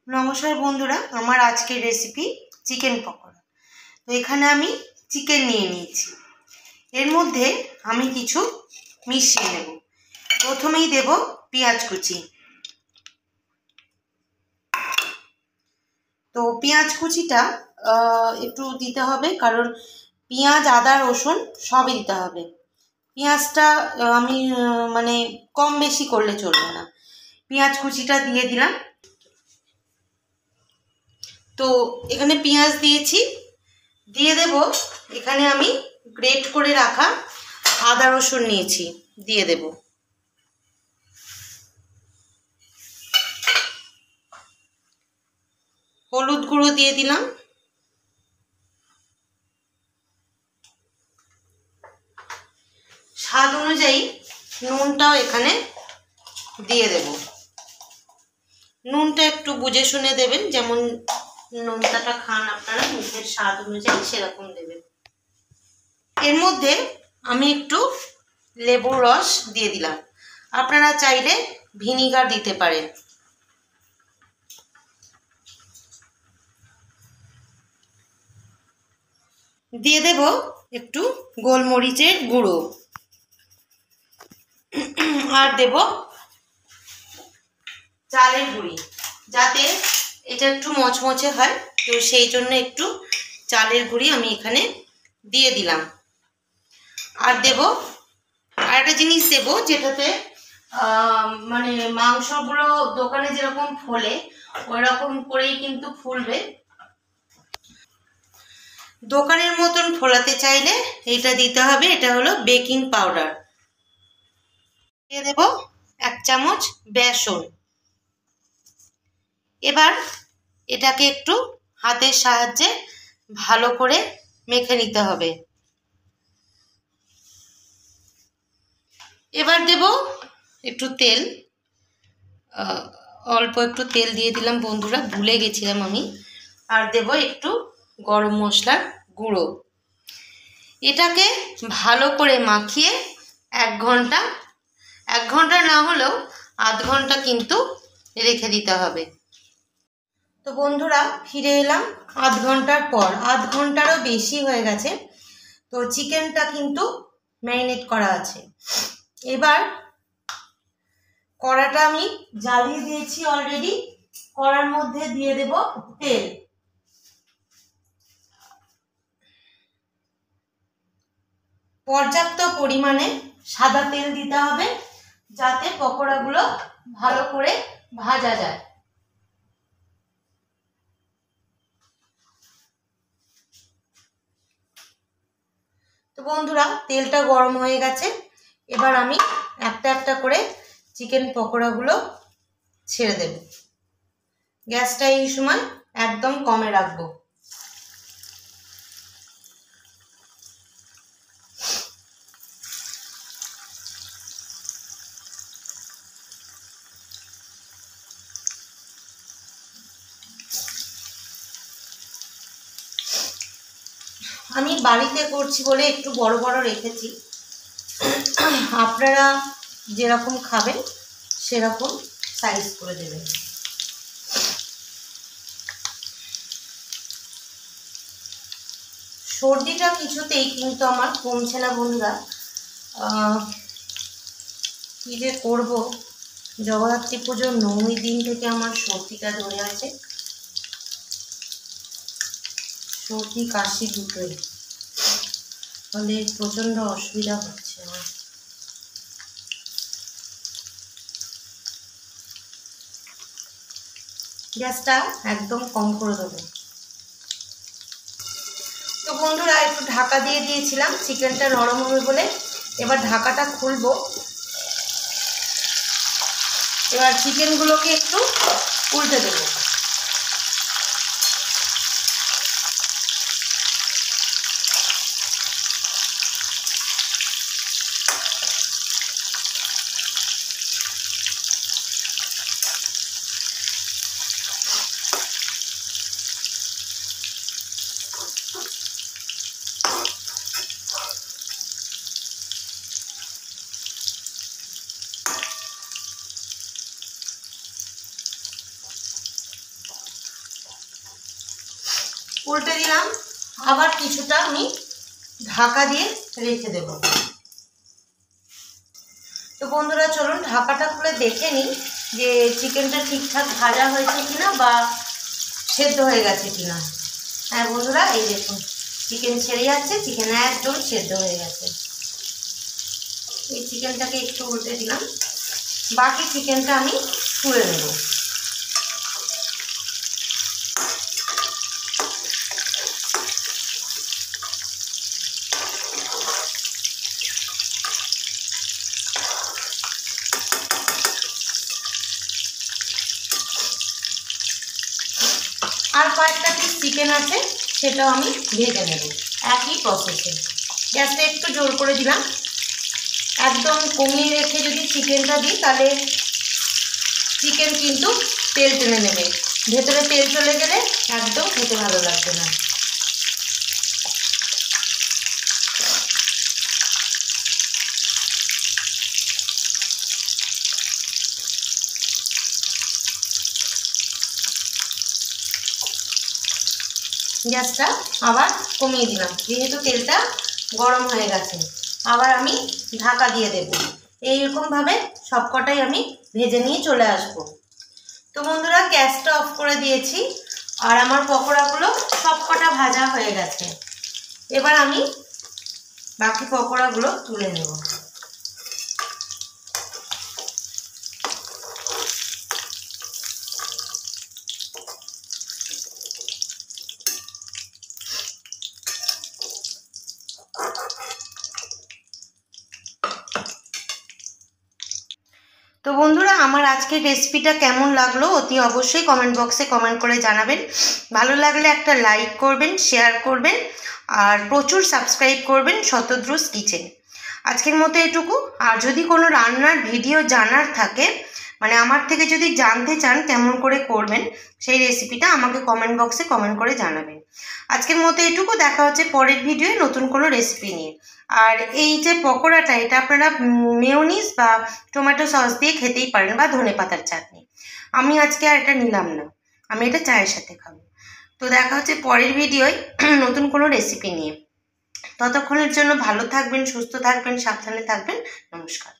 নমস্কার বন্ধুরা, আমার আজকের রেসিপি চিকেন পকোড়া। তো এখানে আমি চিকেন নিয়ে নিয়েছি। এর মধ্যে আমি কিছু মিশিয়ে নেব। প্রথমেই দেব পেঁয়াজ কুচি। তো পেঁয়াজ কুচিটা একটু দিতে হবে, কারণ পেঁয়াজ, আদা, রসুন সবই দিতে হবে। পেঁয়াজটা আমি মানে কম বেশি করলে চলবে না। পেঁয়াজ কুচিটা দিয়ে দিলাম। তো এখানে পেঁয়াজ দিয়েছি, দিয়ে দেব এখানে আমি গ্রেট করে রাখা আদা রসুন নিয়েছি, দিয়ে দেব। হলুদ গুঁড়ো দিয়ে দিলাম। স্বাদ অনুযায়ী নুনটাও এখানে দিয়ে দেব। নুনটা একটু বুঝে শুনে দেবেন, যেমন নুনটাটা খান আপনারা, মুখের স্বাদ অনুযায়ী সেরকম দেবেন। এর মধ্যে আমি একটু লেবুর রস দিয়ে দিলাম। আপনারা চাইলে ভিনিগার দিতে পারেন। দিয়ে দেব একটু গোলমরিচের গুঁড়ো, আর দেব চালের গুঁড়ি, যাতে এটা একটু মচমচে হয়। তো সেই জন্য একটু চালের গুঁড়ি আমি এখানে দিয়ে দিলাম। আর দেব আর একটা জিনিস দেব, যেটাতে মানে মাংসগুলো দোকানে যেরকম ফোলে ওই রকম করেই কিন্তু ফুলবে। দোকানের মতন ফোলাতে চাইলে এটা দিতে হবে। এটা হলো বেকিং পাউডার। দিয়ে দেব 1 চামচ বেসন। এবার এটাকে একটু হাতের সাহায্যে ভালো করে মেখে নিতে হবে। এবার দেব একটু তেল, অল্প একটু তেল দিয়ে দিলাম বন্ধুরা, ভুলে গেছিলাম আমি। আর দেব একটু গরম মশলার গুঁড়ো। এটাকে ভালো করে মাখিয়ে 1 ঘন্টা না হলেও আধ ঘন্টা কিন্তু রেখে দিতে হবে। তো বন্ধুরা, ফিরে এলাম আধ ঘন্টার পর। আধ ঘন্টারও বেশি হয়ে গেছে। তো চিকেনটা কিন্তু ম্যারিনেট করা আছে। এবার কড়াটা আমি জ্বালিয়ে দিয়েছি অলরেডি। কড়ার মধ্যে দিয়ে দেব তেল। পর্যাপ্ত পরিমাণে সাদা তেল দিতে হবে, যাতে পকোড়াগুলো ভালো করে ভাজা যায়। তো বন্ধুরা, তেলটা গরম হয়ে গেছে। এবার আমি একটা একটা করে চিকেন পকোড়াগুলো ছেড়ে দেব। গ্যাসটা এই সময় একদম কমে রাখবো। আমি বাড়িতে করছি বলে একটু বড় বড় রেখেছি। আপনারা যেরকম খাবেন সেরকম সাইজ করে দেবেন। সর্দিটা কিছুতেই কিন্তু আমার কমছে না বন্ধুরা। কী যে করবো, জগদ্ধাত্রী পুজোর 9ম দিন থেকে আমার সর্দিটা ধরে আছে। সর্দি কাশি দুটোই, ফলে প্রচণ্ড অসুবিধা হচ্ছে আমার। গ্যাসটা একদম কম করে দেবো। তো বন্ধুরা, একটু ঢাকা দিয়ে দিয়েছিলাম চিকেনটা নরম হবে বলে। এবার ঢাকাটা খুলবো। এবার চিকেনগুলোকে একটু উল্টে দেবো। উল্টে দিলাম, আবার কিছুটা আমি ঢাকা দিয়ে রেখে দেব। তো বন্ধুরা চলুন ঢাকাটা খুলে দেখে নিই যে চিকেনটা ঠিকঠাক ভাজা হয়েছে কিনা বা সেদ্ধ হয়ে গেছে কিনা। হ্যাঁ বন্ধুরা, এই দেখুন চিকেন ছেড়ে যাচ্ছে, চিকেন একদম সেদ্ধ হয়ে গেছে। এই চিকেনটাকে একটু উল্টে দিলাম, বাকি চিকেনটা আমি তুলে নেব। আর কয়েকটা পিস চিকেন আছে, সেটাও আমি ভেজে নেব একই প্রসেসে। গ্যাসটা একটু জোর করে দিলাম, একদম কমিয়ে রেখে যদি চিকেনটা দিই তাহলে চিকেন কিন্তু তেল টেনে নেবে, ভেতরে তেল চলে গেলে একদম খেতে ভালো লাগবে না। গ্যাসটা আবার কমিয়ে দিলাম, যেহেতু তেলটা গরম হয়ে গেছে। আবার আমি ঢাকা দিয়ে দেব। এইরকমভাবে সবকটাই আমি ভেজে নিয়ে চলে আসব। তো বন্ধুরা গ্যাসটা অফ করে দিয়েছি, আর আমার পকোড়াগুলো সবকটা ভাজা হয়ে গেছে। এবার আমি বাকি পকোড়াগুলো তুলে নেব। তো বন্ধুরা আমার আজকের রেসিপিটা কেমন লাগলো অতি অবশ্যই কমেন্ট বক্সে কমেন্ট করে জানাবেন। ভালো লাগলে একটা লাইক করবেন, শেয়ার করবেন, আর প্রচুর সাবস্ক্রাইব করবেন শতদ্রুস কিচেন। আজকের মতো এটুকু। আর যদি কোনো রান্নার ভিডিও জানার থাকে, মানে আমার থেকে যদি জানতে চান কেমন করে করবেন, সেই রেসিপিটা আমাকে কমেন্ট বক্সে কমেন্ট করে জানাবেন। আজকের মতো এটুকু, দেখা হচ্ছে পরের ভিডিওয়ে নতুন কোনো রেসিপি নিয়ে। আর এই যে পকোড়াটা, এটা আপনারা মেয়োনিজ বা টমেটো সস দিয়ে খেতেই পারেন, বা ধনেপাতার চাটনি। আমি আজকে আর এটা নিলাম না, আমি এটা চায়ের সাথে খাবো। তো দেখা হচ্ছে পরের ভিডিওয় নতুন কোনো রেসিপি নিয়ে। ততক্ষণের জন্য ভালো থাকবেন, সুস্থ থাকবেন, সাবধানে থাকবেন। নমস্কার।